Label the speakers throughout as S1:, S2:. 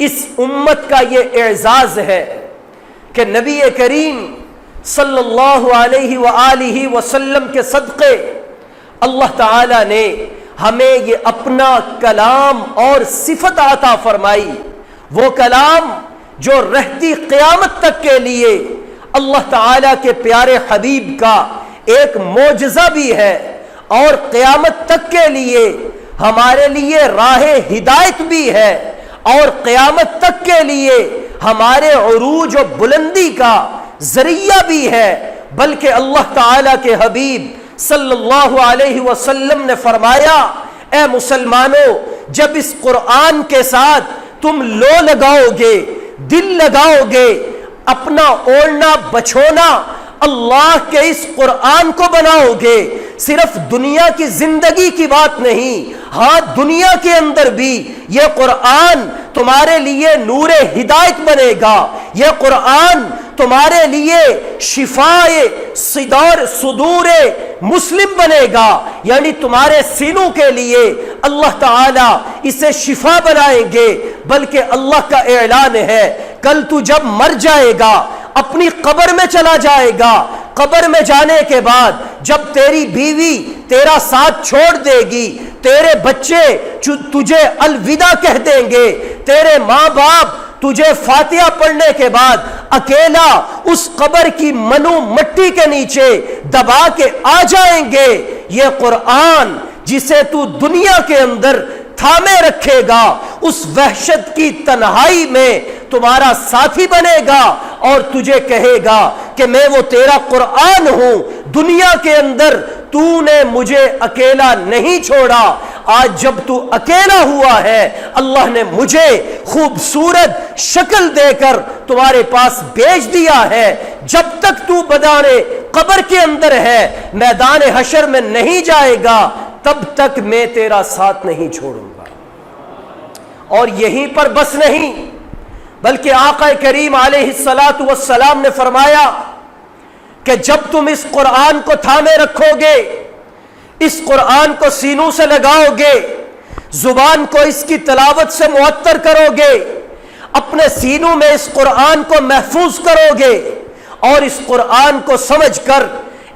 S1: اس امت کا یہ اعزاز ہے کہ نبی کریم صلی اللہ علیہ وآلہ وسلم کے صدقے اللہ تعالی نے ہمیں یہ اپنا کلام اور صفت عطا فرمائی، وہ کلام جو رہتی قیامت تک کے لیے اللہ تعالی کے پیارے حبیب کا ایک معجزہ بھی ہے، اور قیامت تک کے لیے ہمارے لیے راہ ہدایت بھی ہے، اور قیامت تک کے لیے ہمارے عروج و بلندی کا ذریعہ بھی ہے۔ بلکہ اللہ تعالی کے حبیب صلی اللہ علیہ وسلم نے فرمایا، اے مسلمانوں، جب اس قرآن کے ساتھ تم لو لگاؤ گے، دل لگاؤ گے، اپنا اوڑھنا بچھونا اللہ کے اس قرآن کو بناؤ گے، صرف دنیا کی زندگی کی بات نہیں، ہاں دنیا کے اندر بھی یہ قرآن تمہارے لیے نور ہدایت بنے گا، یہ قرآن تمہارے لیے شفائے صدور مسلم بنے گا، یعنی تمہارے سینوں کے لیے اللہ تعالی اسے شفا بنائیں گے۔ بلکہ اللہ کا اعلان ہے، کل تو جب مر جائے گا، اپنی قبر میں چلا جائے گا، قبر میں جانے کے بعد جب تیری بیوی تیرا ساتھ چھوڑ دے گی، تیرے بچے تجھے الوداع کہہ دیں گے، تیرے ماں باپ تجھے فاتحہ پڑھنے کے بعد اکیلا اس قبر کی منو مٹی کے نیچے دبا کے آ جائیں گے، یہ قرآن جسے تو دنیا کے اندر تھامے رکھے گا، اس وحشت کی تنہائی میں تمہارا ساتھی بنے گا اور تجھے کہے گا کہ میں وہ تیرا قرآن ہوں، دنیا کے اندر تو نے مجھے اکیلا نہیں چھوڑا، آج جب تو اکیلا ہوا ہے اللہ نے مجھے خوبصورت شکل دے کر تمہارے پاس بھیج دیا ہے، جب تک تو بدانے قبر کے اندر ہے، میدان حشر میں نہیں جائے گا، تب تک میں تیرا ساتھ نہیں چھوڑوں گا۔ اور یہیں پر بس نہیں، بلکہ آقا کریم علیہ السلام نے فرمایا کہ جب تم اس قرآن کو تھامے رکھو گے، اس قرآن کو سینوں سے لگاؤ گے، زبان کو اس کی تلاوت سے معطر کرو گے، اپنے سینوں میں اس قرآن کو محفوظ کرو گے، اور اس قرآن کو سمجھ کر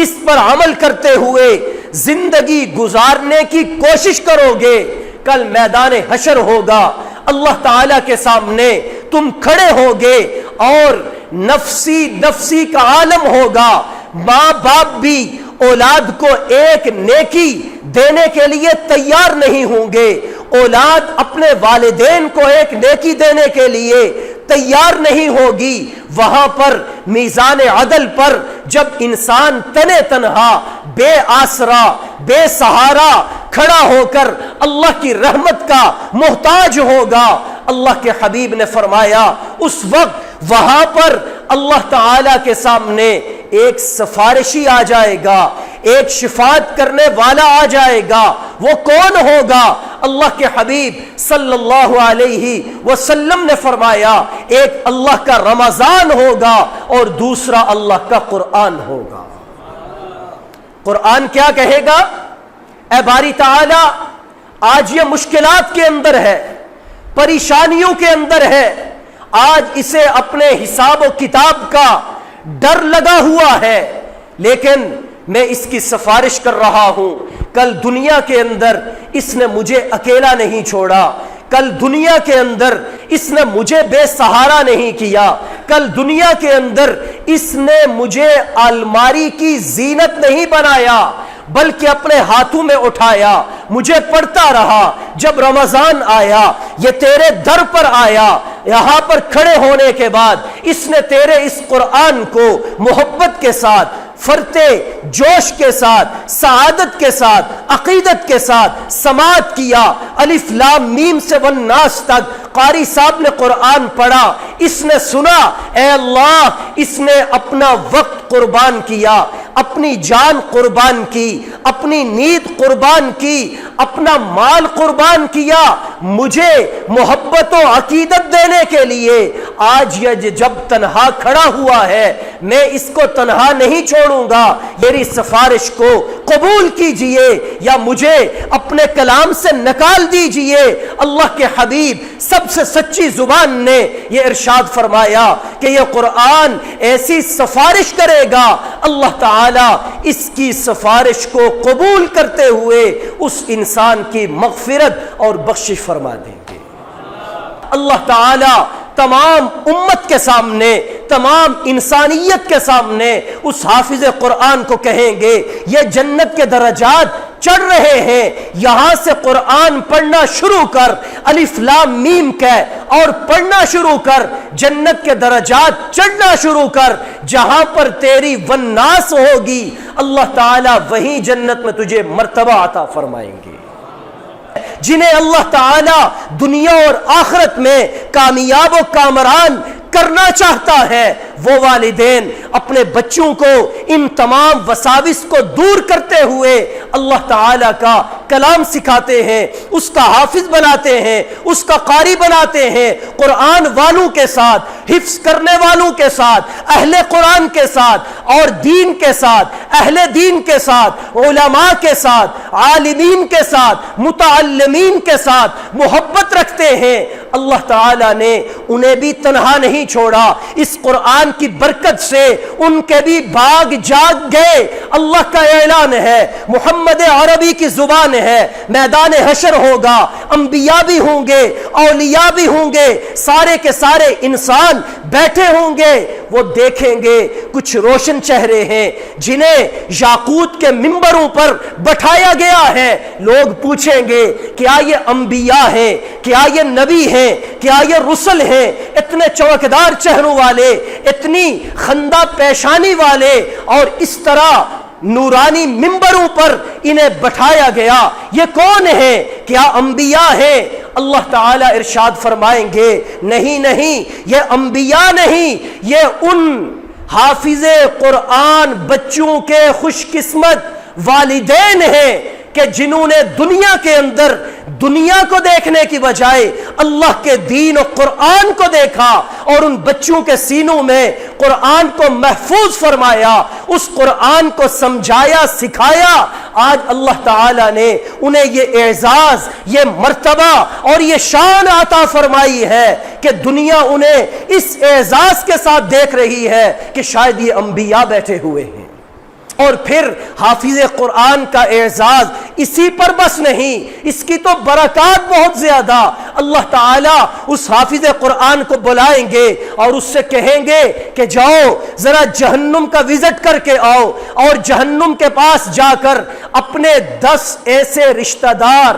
S1: اس پر عمل کرتے ہوئے زندگی گزارنے کی کوشش کرو گے، کل میدان حشر ہوگا، اللہ تعالیٰ کے سامنے تم کھڑے ہوگے اور نفسی نفسی کا عالم ہوگا، ماں باپ بھی اولاد کو ایک نیکی دینے کے لیے تیار نہیں ہوں گے، اولاد اپنے والدین کو ایک نیکی دینے کے لیے تیار نہیں ہوگی۔ وہاں پر میزان عدل پر جب انسان تنے تنہا بے آسرا بے سہارا کھڑا ہو کر اللہ کی رحمت کا محتاج ہوگا، اللہ کے حبیب نے فرمایا اس وقت وہاں پر اللہ تعالی کے سامنے ایک سفارشی آ جائے گا، ایک شفاعت کرنے والا آ جائے گا، وہ کون ہوگا؟ اللہ کے حبیب صلی اللہ علیہ وسلم نے فرمایا ایک اللہ کا رمضان ہوگا اور دوسرا اللہ کا قرآن ہوگا۔ قرآن کیا کہے گا؟ اے باری تعالی، آج یہ مشکلات کے اندر ہے، پریشانیوں کے اندر ہے، آج اسے اپنے حساب و کتاب کا ڈر لگا ہوا ہے، لیکن میں اس کی سفارش کر رہا ہوں، کل دنیا کے اندر اس نے مجھے اکیلا نہیں چھوڑا، کل دنیا کے اندر اس نے مجھے بے سہارا نہیں کیا، کل دنیا کے اندر اس نے مجھے الماری کی زینت نہیں بنایا، بلکہ اپنے ہاتھوں میں اٹھایا، مجھے پڑھتا رہا، جب رمضان آیا یہ تیرے در پر آیا، یہاں پر کھڑے ہونے کے بعد اس نے تیرے اس قرآن کو محبت کے ساتھ، فرتے جوش کے ساتھ، سعادت کے ساتھ، عقیدت کے ساتھ سماعت کیا، الف لام میم سے والناس تک قاری صاحب نے قرآن پڑھا، اس نے سنا، اے اللہ اس نے اپنا وقت قربان کیا، اپنی جان قربان کی، اپنی نیند قربان کی، اپنا مال قربان کیا، مجھے محبت و عقیدت دینے کے لیے آج یہ جب تنہا کھڑا ہوا ہے میں اس کو تنہا نہیں چھوڑوں گا، میری سفارش کو قبول کیجئے یا مجھے اپنے کلام سے نکال دیجئے۔ اللہ کے حبیب سب سے سچی زبان نے یہ ارشاد فرمایا کہ یہ قرآن ایسی سفارش کرے گا، اللہ تعالیٰ اس کی سفارش کو قبول کرتے ہوئے اس انسان کی مغفرت اور بخشش فرما دیں گے۔ اللہ تعالیٰ تمام امت کے سامنے، تمام انسانیت کے سامنے اس حافظ قرآن کو کہیں گے یہ جنت کے درجات چڑھ رہے ہیں، یہاں سے قرآن پڑھنا شروع کر، الف لام میم کہہ اور پڑھنا شروع کر، جنت کے درجات چڑھنا شروع کر، جہاں پر تیری والناس ہوگی اللہ تعالیٰ وہیں جنت میں تجھے مرتبہ عطا فرمائیں گے۔ جنہیں اللہ تعالیٰ دنیا اور آخرت میں کامیاب و کامران کرنا چاہتا ہے، وہ والدین اپنے بچوں کو ان تمام وساوس کو دور کرتے ہوئے اللہ تعالیٰ کا کلام سکھاتے ہیں، اس کا حافظ بناتے ہیں، اس کا قاری بناتے ہیں، قرآن والوں کے ساتھ، حفظ کرنے والوں کے ساتھ، اہل قرآن کے ساتھ اور دین کے ساتھ، اہل دین کے ساتھ، علماء کے ساتھ، عالمین کے ساتھ، متعلمین کے ساتھ محبت رکھتے ہیں۔ اللہ تعالیٰ نے انہیں بھی تنہا نہیں چھوڑا، اس قرآن کی برکت سے ان کے بھی باغ جاگ گئے۔ اللہ کا اعلان ہے، محمد عربی کی زبان ہے، میدان حشر ہوگا، انبیاء بھی ہوں گے، اولیاء بھی ہوں گے، سارے کے سارے انسان بیٹھے ہوں گے، وہ دیکھیں گے کچھ روشن چہرے ہیں جنہیں یاقوت کے منبروں پر بٹھایا گیا ہے۔ لوگ پوچھیں گے کیا یہ انبیاء ہیں، کیا یہ نبی ہیں، کیا یہ رسل ہیں؟ اتنے چوکدار چہروں والے، اتنی خندہ پیشانی والے اور اس طرح نورانی منبروں پر انہیں بٹھایا گیا، یہ کون ہے؟ کیا انبیاء ہیں؟ اللہ تعالیٰ ارشاد فرمائیں گے نہیں نہیں، یہ انبیاء نہیں، یہ ان حافظ قرآن بچوں کے خوش قسمت والدین ہیں کہ جنہوں نے دنیا کے اندر دنیا کو دیکھنے کی بجائے اللہ کے دین و قرآن کو دیکھا اور ان بچوں کے سینوں میں قرآن کو محفوظ فرمایا، اس قرآن کو سمجھایا، سکھایا۔ آج اللہ تعالیٰ نے انہیں یہ اعزاز، یہ مرتبہ اور یہ شان عطا فرمائی ہے کہ دنیا انہیں اس اعزاز کے ساتھ دیکھ رہی ہے کہ شاید یہ انبیاء بیٹھے ہوئے ہیں۔ اور پھر حافظ قرآن کا اعزاز اسی پر بس نہیں، اس کی تو برکات بہت زیادہ۔ اللہ تعالیٰ اس حافظ قرآن کو بلائیں گے اور اس سے کہیں گے کہ جاؤ ذرا جہنم کا وزٹ کر کے آؤ، اور جہنم کے پاس جا کر اپنے 10 ایسے رشتہ دار،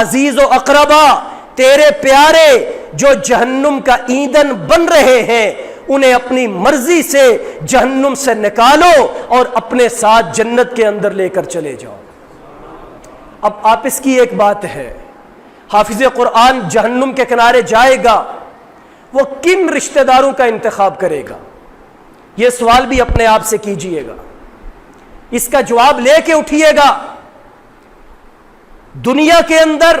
S1: عزیز و اقربا، تیرے پیارے جو جہنم کا ایندھن بن رہے ہیں، انہیں اپنی مرضی سے جہنم سے نکالو اور اپنے ساتھ جنت کے اندر لے کر چلے جاؤ۔ اب آپس کی ایک بات ہے، حافظ قرآن جہنم کے کنارے جائے گا، وہ کن رشتہ داروں کا انتخاب کرے گا؟ یہ سوال بھی اپنے آپ سے کیجئے گا، اس کا جواب لے کے اٹھیے گا۔ دنیا کے اندر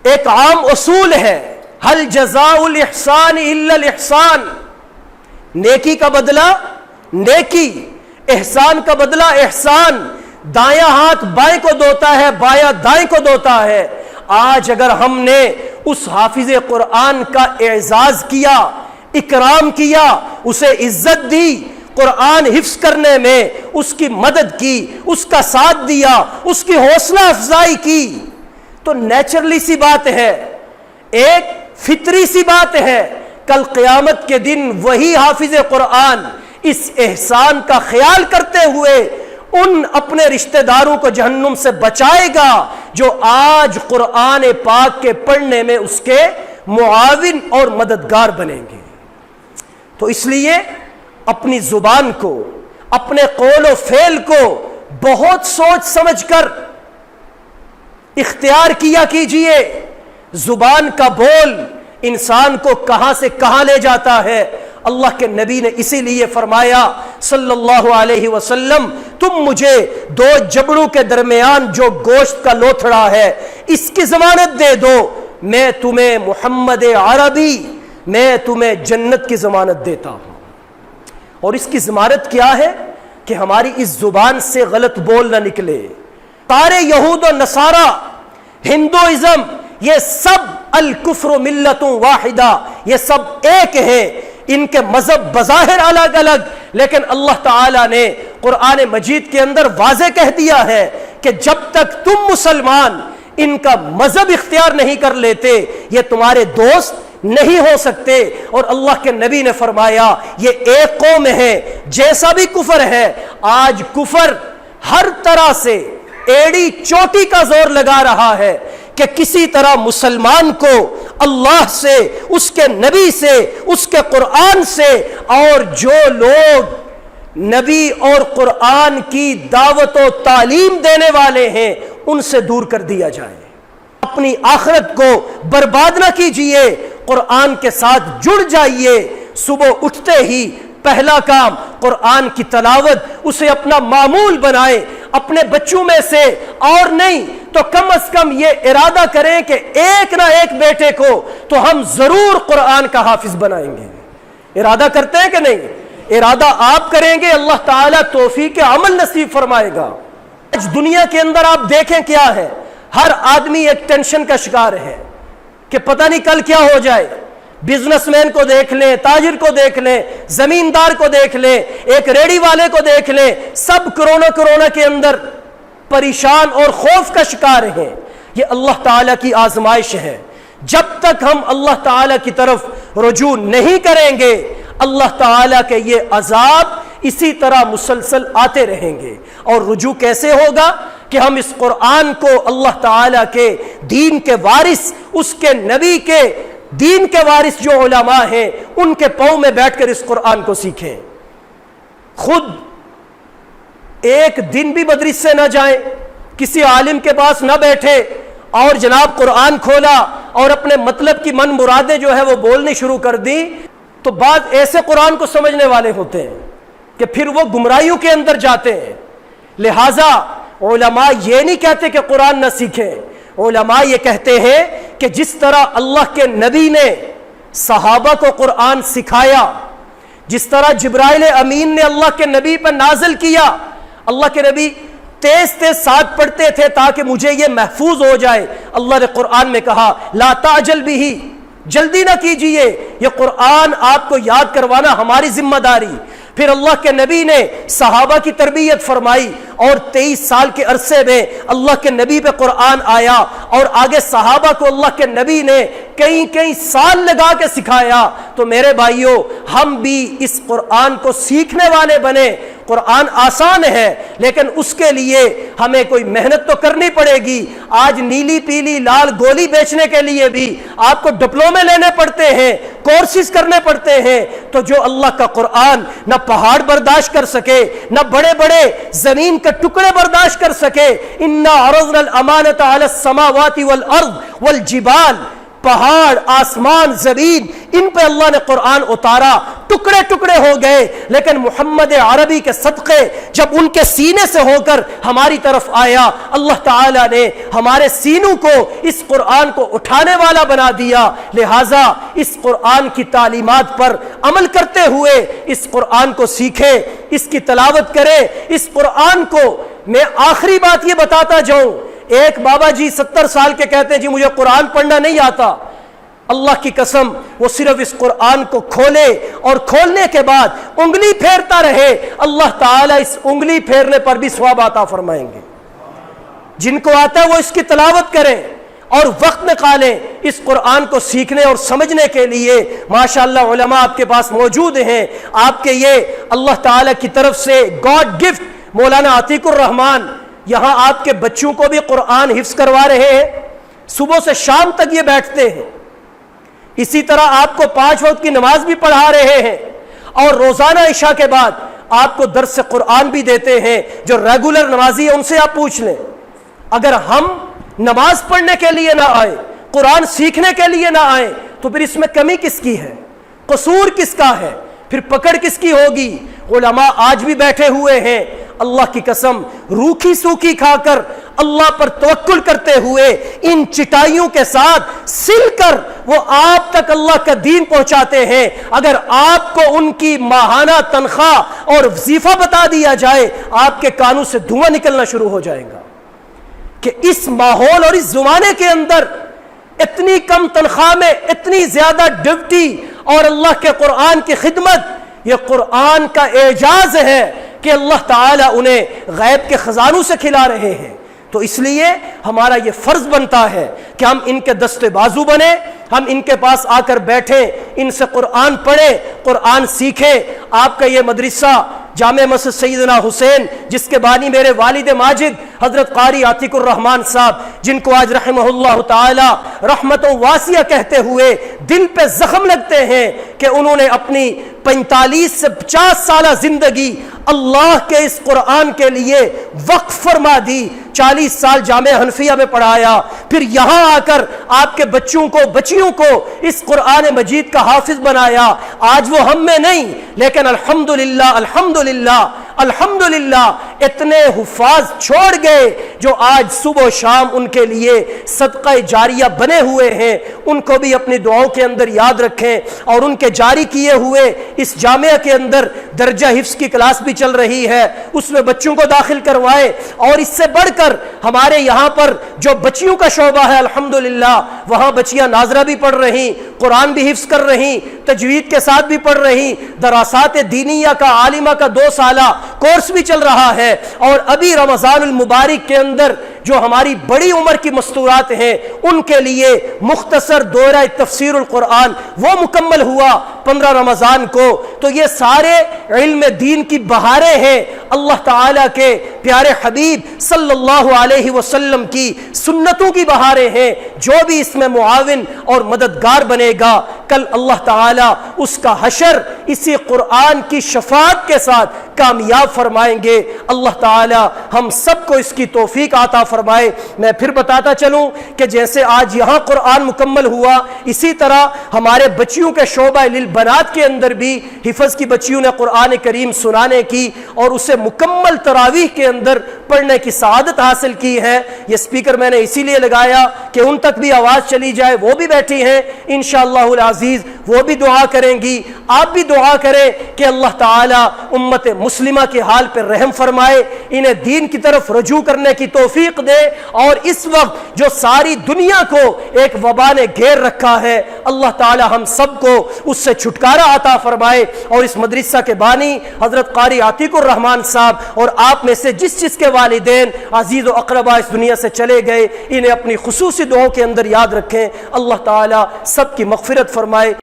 S1: ایک عام اصول ہے، حل جزاء الاحسان الا الاحسان، نیکی کا بدلہ نیکی، احسان کا بدلہ احسان۔ دایاں ہاتھ بائیں کو دھوتا ہے، بایاں دائیں کو دھوتا ہے۔ آج اگر ہم نے اس حافظ قرآن کا اعزاز کیا، اکرام کیا، اسے عزت دی، قرآن حفظ کرنے میں اس کی مدد کی، اس کا ساتھ دیا، اس کی حوصلہ افزائی کی، تو نیچرلی سی بات ہے، ایک فطری سی بات ہے، کل قیامت کے دن وہی حافظ قرآن اس احسان کا خیال کرتے ہوئے ان اپنے رشتہ داروں کو جہنم سے بچائے گا جو آج قرآن پاک کے پڑھنے میں اس کے معاون اور مددگار بنیں گے۔ تو اس لیے اپنی زبان کو، اپنے قول و فعل کو بہت سوچ سمجھ کر اختیار کیا کیجئے۔ زبان کا بول انسان کو کہاں سے کہاں لے جاتا ہے۔ اللہ کے نبی نے اسی لیے فرمایا صلی اللہ علیہ وسلم، تم مجھے دو جبڑوں کے درمیان جو گوشت کا لوتھڑا ہے اس کی ضمانت دے دو، میں تمہیں محمد عربی، میں تمہیں جنت کی ضمانت دیتا ہوں۔ اور اس کی ضمانت کیا ہے؟ کہ ہماری اس زبان سے غلط بول نہ نکلے۔ سارے یہود و نصارہ، ہندوازم، یہ سب الکفر ملت واحدہ، یہ سب ایک ہیں، ان کے مذہب بظاہر الگ الگ، لیکن اللہ تعالیٰ نے قرآن مجید کے اندر واضح کہہ دیا ہے کہ جب تک تم مسلمان ان کا مذہب اختیار نہیں کر لیتے یہ تمہارے دوست نہیں ہو سکتے۔ اور اللہ کے نبی نے فرمایا یہ ایک قوم ہے، جیسا بھی کفر ہے، آج کفر ہر طرح سے ایڑی چوٹی کا زور لگا رہا ہے کہ کسی طرح مسلمان کو اللہ سے، اس کے نبی سے، اس کے قرآن سے، اور جو لوگ نبی اور قرآن کی دعوت و تعلیم دینے والے ہیں ان سے دور کر دیا جائے۔ اپنی آخرت کو برباد نہ کیجئے، قرآن کے ساتھ جڑ جائیے۔ صبح اٹھتے ہی پہلا کام قرآن کی تلاوت، اسے اپنا معمول بنائیں۔ اپنے بچوں میں سے اور نہیں تو کم از کم یہ ارادہ کریں کہ ایک نہ ایک بیٹے کو تو ہم ضرور قرآن کا حافظ بنائیں گے۔ ارادہ کرتے ہیں کہ نہیں؟ ارادہ آپ کریں گے، اللہ تعالیٰ توفیق عمل نصیب فرمائے گا۔ آج دنیا کے اندر آپ دیکھیں کیا ہے، ہر آدمی ایک ٹینشن کا شکار ہے کہ پتہ نہیں کل کیا ہو جائے۔ بزنس مین کو دیکھ لیں، تاجر کو دیکھ لیں، زمیندار کو دیکھ لیں، ایک ریڑی والے کو دیکھ لیں، سب کرونا کے اندر پریشان اور خوف کا شکار ہیں۔ یہ اللہ تعالیٰ کی آزمائش ہے۔ جب تک ہم اللہ تعالیٰ کی طرف رجوع نہیں کریں گے، اللہ تعالیٰ کے یہ عذاب اسی طرح مسلسل آتے رہیں گے۔ اور رجوع کیسے ہوگا؟ کہ ہم اس قرآن کو اللہ تعالیٰ کے دین کے وارث، اس کے نبی کے دین کے وارث جو علماء ہیں ان کے پاؤں میں بیٹھ کر اس قرآن کو سیکھیں۔ خود ایک دن بھی مدرسے سے نہ جائیں، کسی عالم کے پاس نہ بیٹھے اور جناب قرآن کھولا اور اپنے مطلب کی من مرادیں جو ہے وہ بولنی شروع کر دی، تو بعض ایسے قرآن کو سمجھنے والے ہوتے ہیں کہ پھر وہ گمراہیوں کے اندر جاتے ہیں۔ لہٰذا علماء یہ نہیں کہتے کہ قرآن نہ سیکھیں، علماء یہ کہتے ہیں کہ جس طرح اللہ کے نبی نے صحابہ کو قرآن سکھایا، جس طرح جبرائیل امین نے اللہ کے نبی پر نازل کیا، اللہ کے نبی تیز تیز ساتھ پڑھتے تھے تاکہ مجھے یہ محفوظ ہو جائے۔ اللہ نے قرآن میں کہا لا تعجل بہ، جلدی نہ کیجئے، یہ قرآن آپ کو یاد کروانا ہماری ذمہ داری۔ پھر اللہ کے نبی نے صحابہ کی تربیت فرمائی اور 23 سال کے عرصے میں اللہ کے نبی پہ قرآن آیا، اور آگے صحابہ کو اللہ کے نبی نے کئی سال لگا کے سکھایا۔ تو میرے بھائیوں، ہم بھی اس قرآن کو سیکھنے والے بنے۔ قرآن آسان ہے لیکن اس کے لیے ہمیں کوئی محنت تو کرنی پڑے گی۔ آج نیلی پیلی لال گولی بیچنے کے لیے بھی آپ کو ڈپلومے لینے پڑتے ہیں، کورسز کرنے پڑتے ہیں۔ تو جو اللہ کا قرآن نہ پہاڑ برداشت کر سکے، نہ بڑے بڑے زمین کے ٹکڑے برداشت کر سکے، انا عرضنا الامانۃ علی السماوات والارض والجبال، پہاڑ، آسمان، زمین، ان پہ اللہ نے قرآن اتارا، ٹکڑے ٹکڑے ہو گئے، لیکن محمد عربی کے صدقے جب ان کے سینے سے ہو کر ہماری طرف آیا، اللہ تعالیٰ نے ہمارے سینوں کو اس قرآن کو اٹھانے والا بنا دیا۔ لہٰذا اس قرآن کی تعلیمات پر عمل کرتے ہوئے اس قرآن کو سیکھیں، اس کی تلاوت کریں۔ اس قرآن کو میں آخری بات یہ بتاتا جاؤں، ایک بابا جی 70 سال کے کہتے ہیں جی مجھے قرآن پڑھنا نہیں آتا۔ اللہ کی قسم وہ صرف اس قرآن کو کھولے اور کھولنے کے بعد انگلی پھیرتا رہے، اللہ تعالیٰ اس انگلی پھیرنے پر بھی ثواب عطا فرمائیں گے۔ جن کو آتا ہے وہ اس کی تلاوت کریں اور وقت نکالیں اس قرآن کو سیکھنے اور سمجھنے کے لیے۔ ماشاءاللہ علماء آپ کے پاس موجود ہیں، آپ کے یہ اللہ تعالیٰ کی طرف سے گاڈ گفٹ مولانا عتیق الرحمان یہاں آپ کے بچوں کو بھی قرآن حفظ کروا رہے ہیں، صبح سے شام تک یہ بیٹھتے ہیں۔ اسی طرح آپ کو 5 وقت کی نماز بھی پڑھا رہے ہیں، اور روزانہ عشاء کے بعد آپ کو درس قرآن بھی دیتے ہیں۔ جو ریگولر نمازی ہیں ان سے آپ پوچھ لیں، اگر ہم نماز پڑھنے کے لیے نہ آئے، قرآن سیکھنے کے لیے نہ آئے، تو پھر اس میں کمی کس کی ہے؟ قصور کس کا ہے؟ پھر پکڑ کس کی ہوگی؟ علماء آج بھی بیٹھے ہوئے ہیں، اللہ کی قسم روکھی سوکھی کھا کر اللہ پر توکل کرتے ہوئے ان چٹائیوں کے ساتھ سل کر وہ آپ تک اللہ کا دین پہنچاتے ہیں. اگر آپ کو ان کی ماہانہ تنخواہ اور وظیفہ بتا دیا جائے آپ کے کانوں سے دھواں نکلنا شروع ہو جائے گا کہ اس ماحول اور اس زمانے کے اندر اتنی کم تنخواہ میں اتنی زیادہ ڈیوٹی اور اللہ کے قرآن کی خدمت. یہ قرآن کا اعجاز ہے کہ اللہ تعالیٰ انہیں غیب کے خزانوں سے کھلا رہے ہیں. تو اس لیے ہمارا یہ فرض بنتا ہے کہ ہم ان کے دستے بازو بنیں, ہم ان کے پاس آ کر بیٹھیں, ان سے قرآن پڑھیں, قرآن سیکھیں. آپ کا یہ مدرسہ جامع مسجد سیدنا حسین جس کے بانی میرے والد ماجد حضرت قاری عتیق الرحمن صاحب, جن کو آج رحمہ اللہ تعالی رحمتوں واسعہ کہتے ہوئے دل پہ زخم لگتے ہیں کہ انہوں نے اپنی 45 سے 50 سالہ زندگی اللہ کے اس قرآن کے لیے وقف فرما دی. 40 سال جامع حنفیہ میں پڑھایا, پھر یہاں آ کر آپ کے بچوں کو بچیوں کو اس قرآن مجید کا حافظ بنایا. آج وہ ہم میں نہیں, لیکن الحمدللہ الحمدللہ الحمدللہ اتنے حفاظ چھوڑ گئے جو آج صبح و شام ان کے لیے صدقہ جاریہ بنے ہوئے ہیں. ان کو بھی اپنی دعاؤں کے اندر یاد رکھیں. اور ان کے جاری کیے ہوئے اس جامعہ کے اندر درجہ حفظ کی کلاس بھی چل رہی ہے, اس میں بچوں کو داخل کروائے. اور اس سے بڑھ کر ہمارے یہاں پر جو بچیوں کا شعبہ ہے الحمدللہ وہاں بچیاں ناظرہ بھی پڑھ رہی, قرآن بھی حفظ کر رہی, تجوید کے ساتھ بھی پڑھ رہی, دراسات دینیہ کا عالمہ کا 2 سالہ کورس بھی چل رہا ہے. اور ابھی رمضان المبارک کے اندر جو ہماری بڑی عمر کی مستورات ہیں ان کے لیے مختصر دورہ تفسیر القرآن وہ مکمل ہوا 15 رمضان کو. تو یہ سارے علم دین کی بہاریں ہیں, اللہ تعالیٰ کے پیارے حبیب صلی اللہ علیہ وسلم کی سنتوں کی بہاریں ہیں. جو بھی اس میں معاون اور مددگار بنے گا کل اللہ تعالیٰ اس کا حشر اسی قرآن کی شفاعت کے ساتھ کامیاب فرمائیں گے. اللہ تعالیٰ ہم سب کو اس کی توفیق عطا فرمائے. میں پھر بتاتا چلوں کہ جیسے آج یہاں قرآن مکمل ہوا, اسی طرح ہمارے بچیوں کے شعبہ للبنات کے اندر بھی حفظ کی بچیوں نے قرآن کریم سنانے کی اور اسے مکمل تراویح کے اندر پڑھنے کی سعادت حاصل کی ہے. یہ سپیکر میں نے اسی لیے لگایا کہ ان تک بھی آواز چلی جائے. وہ بھی بیٹھی ہیں انشاءاللہ العزیز, وہ بھی دعا کریں گی. آپ بھی دعا کریں کہ اللہ تعالیٰ امت مسلمہ کے حال پر رحم فرمائے, انہیں دین کی طرف رجوع کرنے کی توفیق دے. اور اس وقت جو ساری دنیا کو ایک وبا نے گھیر رکھا ہے اللہ تعالیٰ ہم سب کو اس سے چھٹکارا عطا فرمائے. اور اس مدرسہ کے بانی حضرت قاری عتیق الرحمن صاحب اور آپ میں سے جس کے والدین عزیز و اقربا اس دنیا سے چلے گئے انہیں اپنی خصوصی دعاؤں کے اندر یاد رکھیں. اللہ تعالیٰ سب کی مغفرت فرمائے.